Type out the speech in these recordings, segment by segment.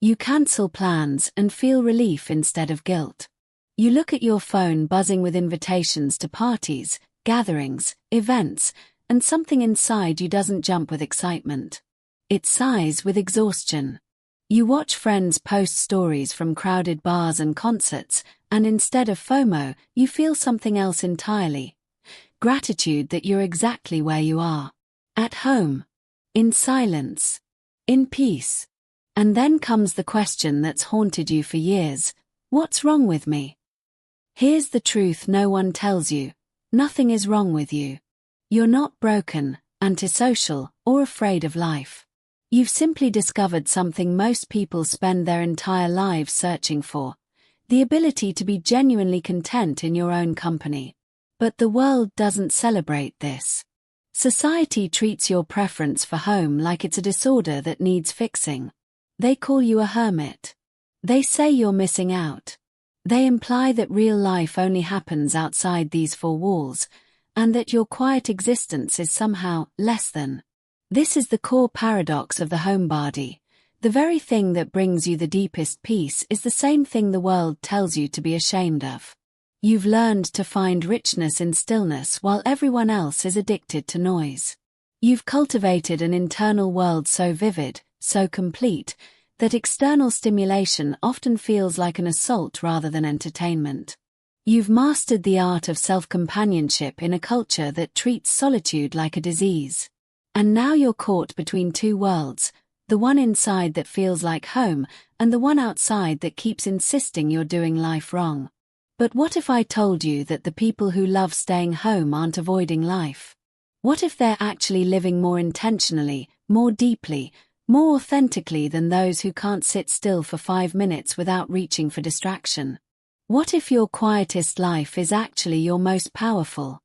You cancel plans and feel relief instead of guilt. You look at your phone buzzing with invitations to parties, gatherings, events, and something inside you doesn't jump with excitement. It sighs with exhaustion. You watch friends post stories from crowded bars and concerts, and instead of FOMO, you feel something else entirely. Gratitude that you're exactly where you are. At home. In silence. In peace. And then comes the question that's haunted you for years. What's wrong with me? Here's the truth no one tells you. Nothing is wrong with you. You're not broken, antisocial, or afraid of life. You've simply discovered something most people spend their entire lives searching for. The ability to be genuinely content in your own company. But the world doesn't celebrate this. Society treats your preference for home like it's a disorder that needs fixing. They call you a hermit. They say you're missing out. They imply that real life only happens outside these four walls, and that your quiet existence is somehow less than. This is the core paradox of the homebody. The very thing that brings you the deepest peace is the same thing the world tells you to be ashamed of. You've learned to find richness in stillness while everyone else is addicted to noise. You've cultivated an internal world so vivid, so complete, that external stimulation often feels like an assault rather than entertainment. You've mastered the art of self-companionship in a culture that treats solitude like a disease. And now you're caught between two worlds, the one inside that feels like home, and the one outside that keeps insisting you're doing life wrong. But what if I told you that the people who love staying home aren't avoiding life? What if they're actually living more intentionally, more deeply, more authentically than those who can't sit still for 5 minutes without reaching for distraction? What if your quietest life is actually your most powerful?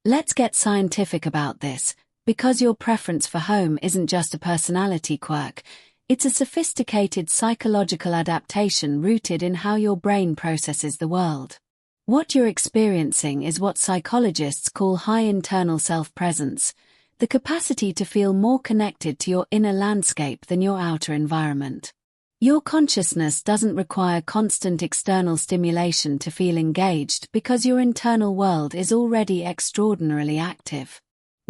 Let's get scientific about this, because your preference for home isn't just a personality quirk, it's a sophisticated psychological adaptation rooted in how your brain processes the world. What you're experiencing is what psychologists call high internal self-presence, the capacity to feel more connected to your inner landscape than your outer environment. Your consciousness doesn't require constant external stimulation to feel engaged because your internal world is already extraordinarily active.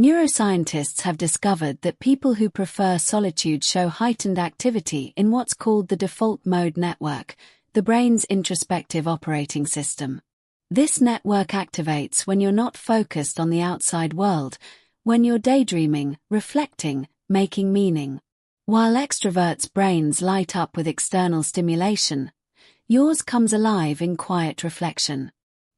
Neuroscientists have discovered that people who prefer solitude show heightened activity in what's called the default mode network, the brain's introspective operating system. This network activates when you're not focused on the outside world, when you're daydreaming, reflecting, making meaning. While extroverts' brains light up with external stimulation, yours comes alive in quiet reflection.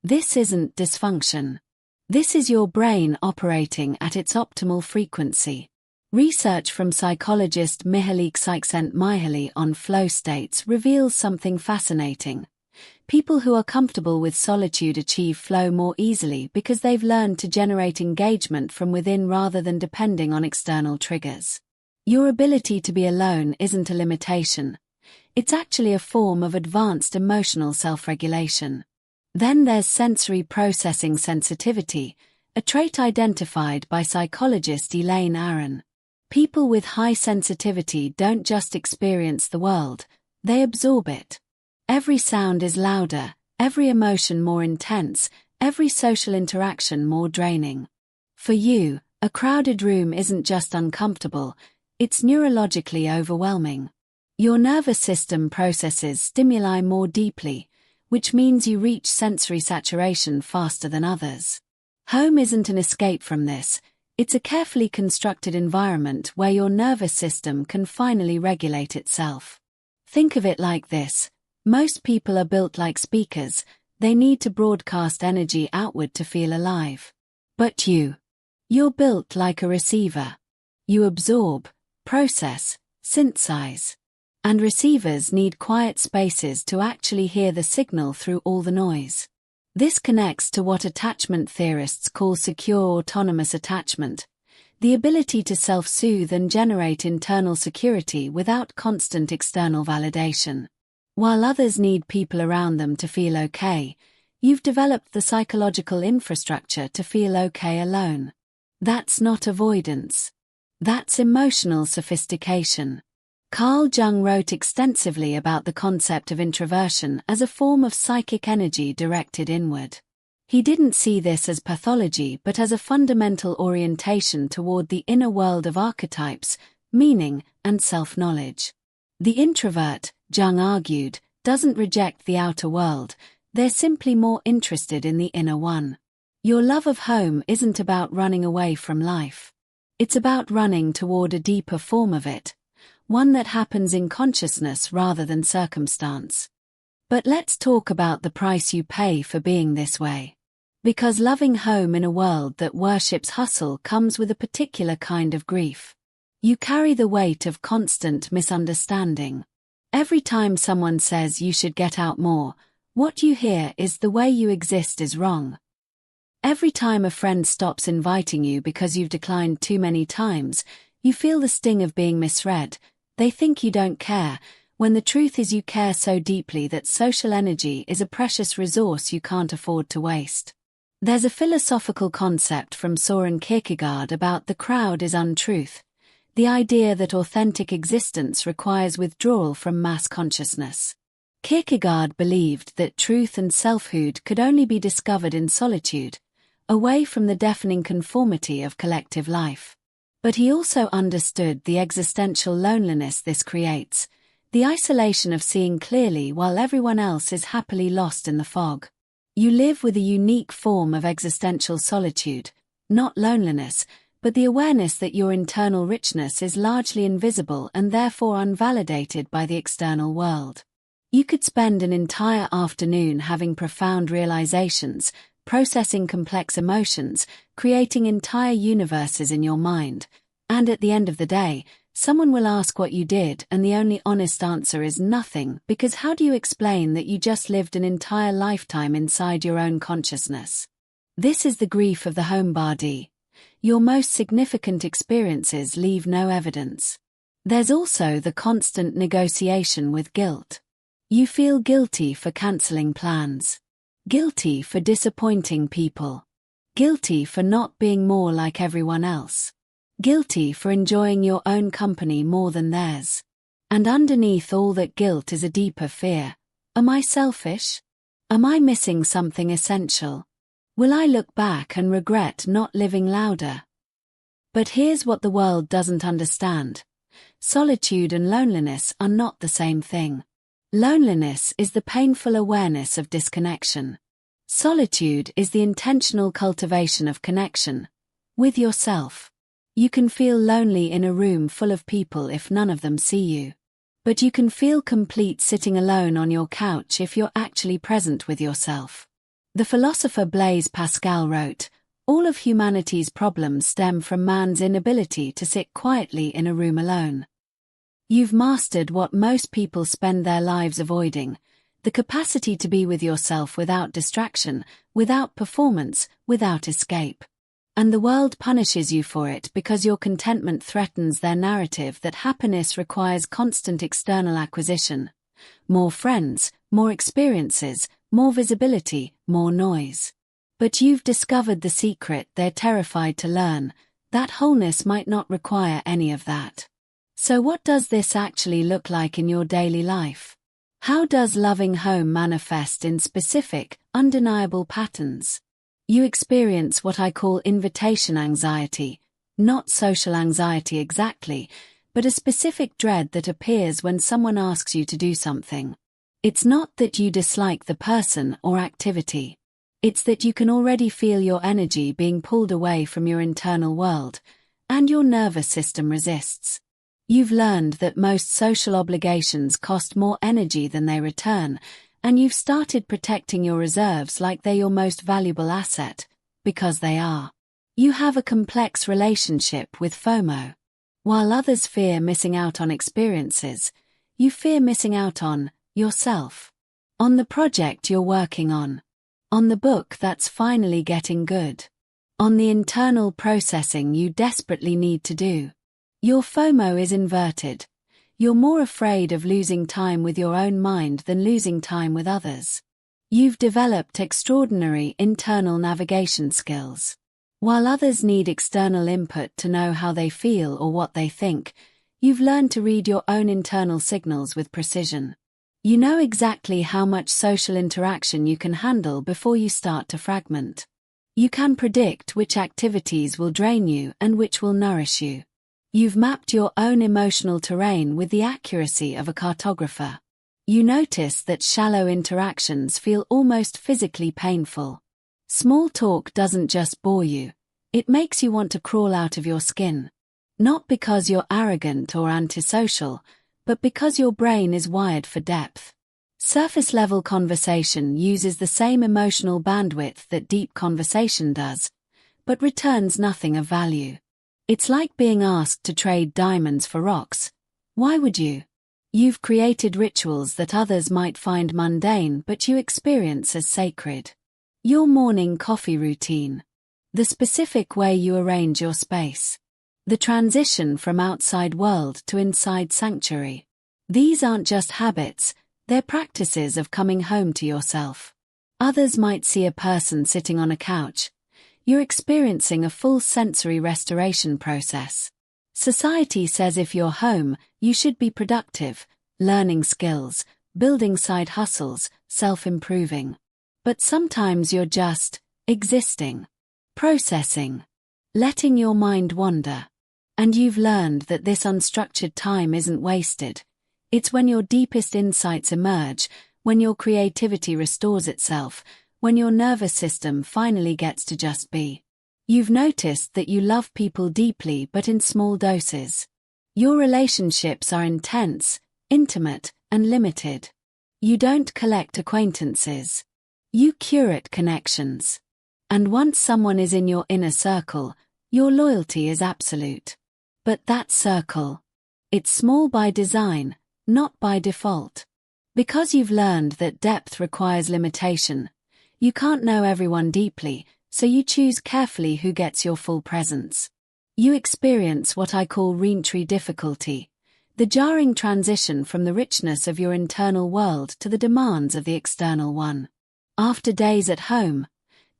This isn't dysfunction. This is your brain operating at its optimal frequency. Research from psychologist Mihaly Csikszentmihalyi on flow states reveals something fascinating. People who are comfortable with solitude achieve flow more easily because they've learned to generate engagement from within rather than depending on external triggers. Your ability to be alone isn't a limitation. It's actually a form of advanced emotional self-regulation. Then there's sensory processing sensitivity, a trait identified by psychologist Elaine Aron. People with high sensitivity don't just experience the world, they absorb it. Every sound is louder, every emotion more intense, every social interaction more draining. For you, a crowded room isn't just uncomfortable, it's neurologically overwhelming. Your nervous system processes stimuli more deeply, which means you reach sensory saturation faster than others. Home isn't an escape from this, it's a carefully constructed environment where your nervous system can finally regulate itself. Think of it like this: most people are built like speakers, they need to broadcast energy outward to feel alive. But you're built like a receiver. You absorb, process, synthesize. And receivers need quiet spaces to actually hear the signal through all the noise. This connects to what attachment theorists call secure autonomous attachment, the ability to self-soothe and generate internal security without constant external validation. While others need people around them to feel okay, you've developed the psychological infrastructure to feel okay alone. That's not avoidance. That's emotional sophistication. Carl Jung wrote extensively about the concept of introversion as a form of psychic energy directed inward. He didn't see this as pathology but as a fundamental orientation toward the inner world of archetypes, meaning, and self-knowledge. The introvert, Jung argued, doesn't reject the outer world, they're simply more interested in the inner one. Your love of home isn't about running away from life. It's about running toward a deeper form of it, one that happens in consciousness rather than circumstance. But let's talk about the price you pay for being this way. Because loving home in a world that worships hustle comes with a particular kind of grief. You carry the weight of constant misunderstanding. Every time someone says you should get out more, what you hear is the way you exist is wrong. Every time a friend stops inviting you because you've declined too many times, you feel the sting of being misread. They think you don't care, when the truth is you care so deeply that social energy is a precious resource you can't afford to waste. There's a philosophical concept from Soren Kierkegaard about the crowd is untruth, the idea that authentic existence requires withdrawal from mass consciousness. Kierkegaard believed that truth and selfhood could only be discovered in solitude, away from the deafening conformity of collective life. But he also understood the existential loneliness this creates, the isolation of seeing clearly while everyone else is happily lost in the fog. You live with a unique form of existential solitude, not loneliness, but the awareness that your internal richness is largely invisible and therefore unvalidated by the external world. You could spend an entire afternoon having profound realizations, processing complex emotions, creating entire universes in your mind, and at the end of the day, someone will ask what you did and the only honest answer is nothing, because how do you explain that you just lived an entire lifetime inside your own consciousness? This is the grief of the homebody. Your most significant experiences leave no evidence. There's also the constant negotiation with guilt. You feel guilty for cancelling plans. Guilty for disappointing people. Guilty for not being more like everyone else. Guilty for enjoying your own company more than theirs. And underneath all that guilt is a deeper fear. Am I selfish? Am I missing something essential? Will I look back and regret not living louder? But here's what the world doesn't understand. Solitude and loneliness are not the same thing. Loneliness is the painful awareness of disconnection. Solitude is the intentional cultivation of connection with yourself. You can feel lonely in a room full of people if none of them see you. But you can feel complete sitting alone on your couch if you're actually present with yourself. The philosopher Blaise Pascal wrote, "All of humanity's problems stem from man's inability to sit quietly in a room alone." You've mastered what most people spend their lives avoiding, the capacity to be with yourself without distraction, without performance, without escape. And the world punishes you for it because your contentment threatens their narrative that happiness requires constant external acquisition. More friends, more experiences, more visibility, more noise. But you've discovered the secret they're terrified to learn, that wholeness might not require any of that. So what does this actually look like in your daily life? How does loving home manifest in specific, undeniable patterns? You experience what I call invitation anxiety, not social anxiety exactly, but a specific dread that appears when someone asks you to do something. It's not that you dislike the person or activity. It's that you can already feel your energy being pulled away from your internal world, and your nervous system resists. You've learned that most social obligations cost more energy than they return, and you've started protecting your reserves like they're your most valuable asset, because they are. You have a complex relationship with FOMO. While others fear missing out on experiences, you fear missing out on yourself. On the project you're working on. On the book that's finally getting good. On the internal processing you desperately need to do. Your FOMO is inverted. You're more afraid of losing time with your own mind than losing time with others. You've developed extraordinary internal navigation skills. While others need external input to know how they feel or what they think, You've learned to read your own internal signals with precision. You know exactly how much social interaction you can handle before you start to fragment. You can predict which activities will drain you and which will nourish you. You've mapped your own emotional terrain with the accuracy of a cartographer. You notice that shallow interactions feel almost physically painful. Small talk doesn't just bore you, it makes you want to crawl out of your skin. Not because you're arrogant or antisocial, but because your brain is wired for depth. Surface-level conversation uses the same emotional bandwidth that deep conversation does, but returns nothing of value. It's like being asked to trade diamonds for rocks. Why would you? You've created rituals that others might find mundane but you experience as sacred. Your morning coffee routine. The specific way you arrange your space. The transition from outside world to inside sanctuary. These aren't just habits, they're practices of coming home to yourself. Others might see a person sitting on a couch. You're experiencing a full sensory restoration process. Society says if you're home, you should be productive, learning skills, building side hustles, self-improving. But sometimes you're just existing, processing, letting your mind wander. And you've learned that this unstructured time isn't wasted. It's when your deepest insights emerge, when your creativity restores itself, when your nervous system finally gets to just be. You've noticed that you love people deeply but in small doses. Your relationships are intense, intimate, and limited. You don't collect acquaintances. You curate connections. And once someone is in your inner circle, your loyalty is absolute. But that circle, it's small by design, not by default. Because you've learned that depth requires limitation, you can't know everyone deeply, so you choose carefully who gets your full presence. You experience what I call reentry difficulty, the jarring transition from the richness of your internal world to the demands of the external one. After days at home,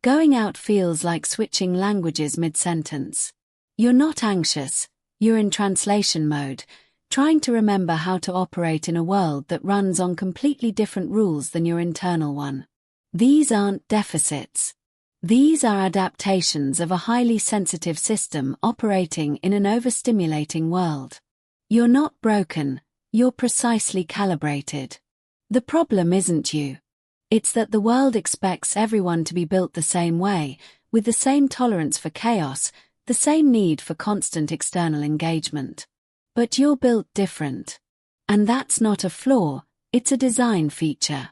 going out feels like switching languages mid-sentence. You're not anxious. You're in translation mode, trying to remember how to operate in a world that runs on completely different rules than your internal one. These aren't deficits. These are adaptations of a highly sensitive system operating in an overstimulating world. You're not broken, you're precisely calibrated. The problem isn't you. It's that the world expects everyone to be built the same way, with the same tolerance for chaos, the same need for constant external engagement. But you're built different. And that's not a flaw, it's a design feature.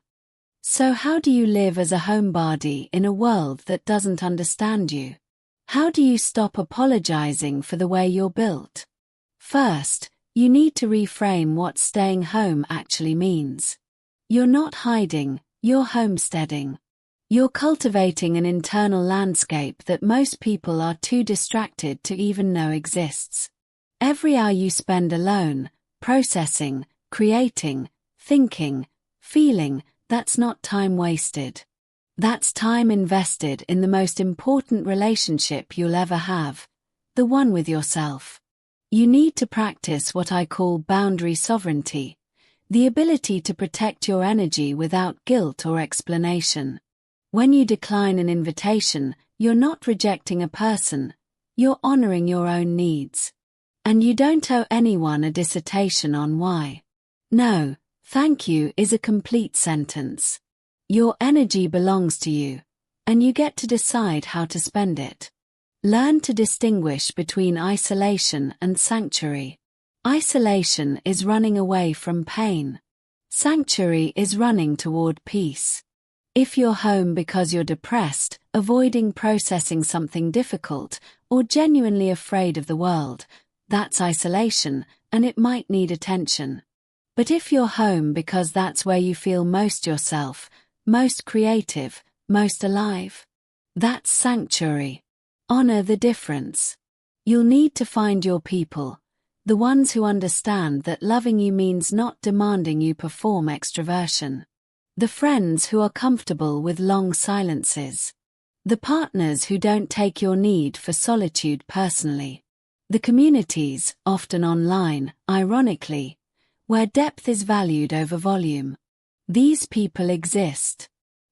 So how do you live as a homebody in a world that doesn't understand you? How do you stop apologizing for the way you're built? First, you need to reframe what staying home actually means. You're not hiding, you're homesteading. You're cultivating an internal landscape that most people are too distracted to even know exists. Every hour you spend alone, processing, creating, thinking, feeling, that's not time wasted. That's time invested in the most important relationship you'll ever have, the one with yourself. You need to practice what I call boundary sovereignty, the ability to protect your energy without guilt or explanation. When you decline an invitation, you're not rejecting a person, you're honoring your own needs. And you don't owe anyone a dissertation on why. No, thank you is a complete sentence. Your energy belongs to you, and you get to decide how to spend it. Learn to distinguish between isolation and sanctuary. Isolation is running away from pain. Sanctuary is running toward peace. If you're home because you're depressed, avoiding processing something difficult, or genuinely afraid of the world, that's isolation, and it might need attention. But if you're home because that's where you feel most yourself, most creative, most alive, that's sanctuary. Honor the difference. You'll need to find your people, the ones who understand that loving you means not demanding you perform extroversion. The friends who are comfortable with long silences. The partners who don't take your need for solitude personally. The communities, often online, ironically, where depth is valued over volume. These people exist.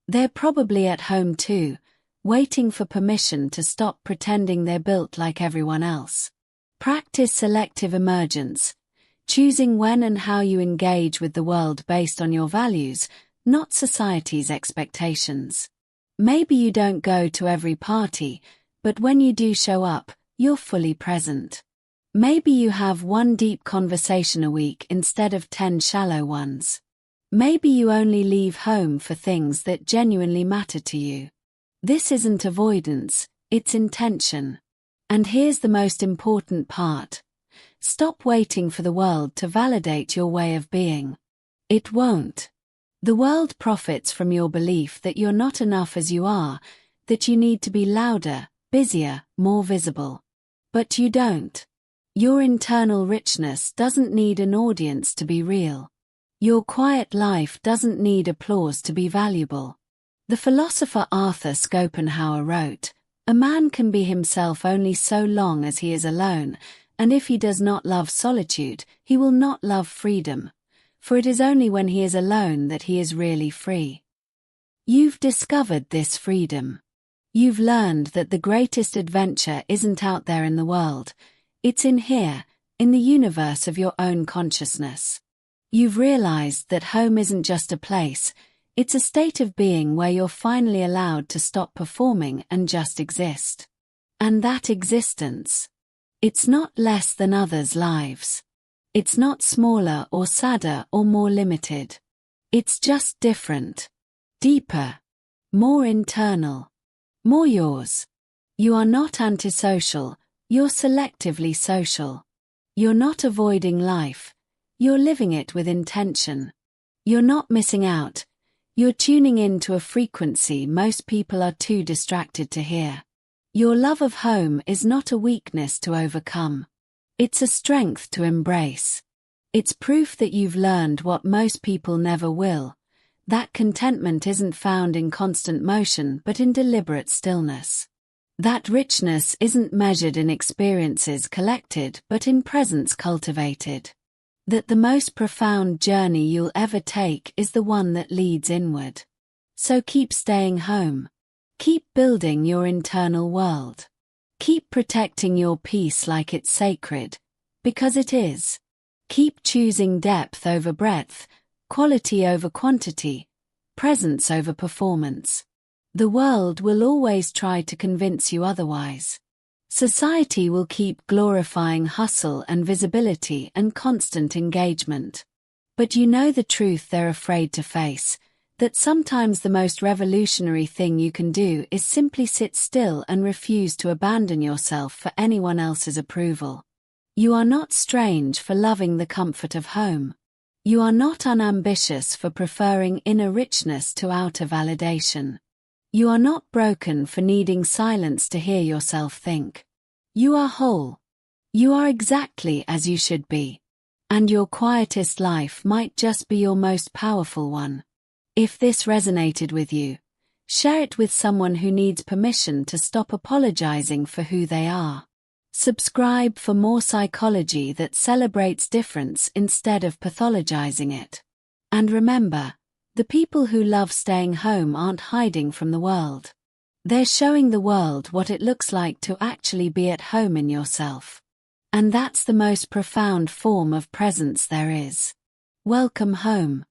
They're probably at home too, waiting for permission to stop pretending they're built like everyone else. Practice selective emergence, choosing when and how you engage with the world based on your values, not society's expectations. Maybe you don't go to every party, but when you do show up, you're fully present. Maybe you have one deep conversation a week instead of 10 shallow ones. Maybe you only leave home for things that genuinely matter to you. This isn't avoidance, it's intention. And here's the most important part. Stop waiting for the world to validate your way of being. It won't. The world profits from your belief that you're not enough as you are, that you need to be louder, busier, more visible. But you don't. Your internal richness doesn't need an audience to be real. Your quiet life doesn't need applause to be valuable. The philosopher Arthur Schopenhauer wrote, "A man can be himself only so long as he is alone, and if he does not love solitude, he will not love freedom, for it is only when he is alone that he is really free." You've discovered this freedom. You've learned that the greatest adventure isn't out there in the world, it's in here, in the universe of your own consciousness. You've realized that home isn't just a place, it's a state of being where you're finally allowed to stop performing and just exist. And that existence, it's not less than others' lives. It's not smaller or sadder or more limited. It's just different, deeper, more internal, more yours. You are not antisocial, you're selectively social. You're not avoiding life, you're living it with intention. You're not missing out, you're tuning in to a frequency most people are too distracted to hear. Your love of home is not a weakness to overcome. It's a strength to embrace. It's proof that you've learned what most people never will, that contentment isn't found in constant motion but in deliberate stillness. That richness isn't measured in experiences collected but in presence cultivated. That the most profound journey you'll ever take is the one that leads inward. So keep staying home. Keep building your internal world. Keep protecting your peace like it's sacred, because it is. Keep choosing depth over breadth, quality over quantity, presence over performance. The world will always try to convince you otherwise. Society will keep glorifying hustle and visibility and constant engagement. But you know the truth they're afraid to face, that sometimes the most revolutionary thing you can do is simply sit still and refuse to abandon yourself for anyone else's approval. You are not strange for loving the comfort of home. You are not unambitious for preferring inner richness to outer validation. You are not broken for needing silence to hear yourself think. You are whole. You are exactly as you should be. And your quietest life might just be your most powerful one. If this resonated with you, share it with someone who needs permission to stop apologizing for who they are. Subscribe for more psychology that celebrates difference instead of pathologizing it. And remember, the people who love staying home aren't hiding from the world. They're showing the world what it looks like to actually be at home in yourself. And that's the most profound form of presence there is. Welcome home.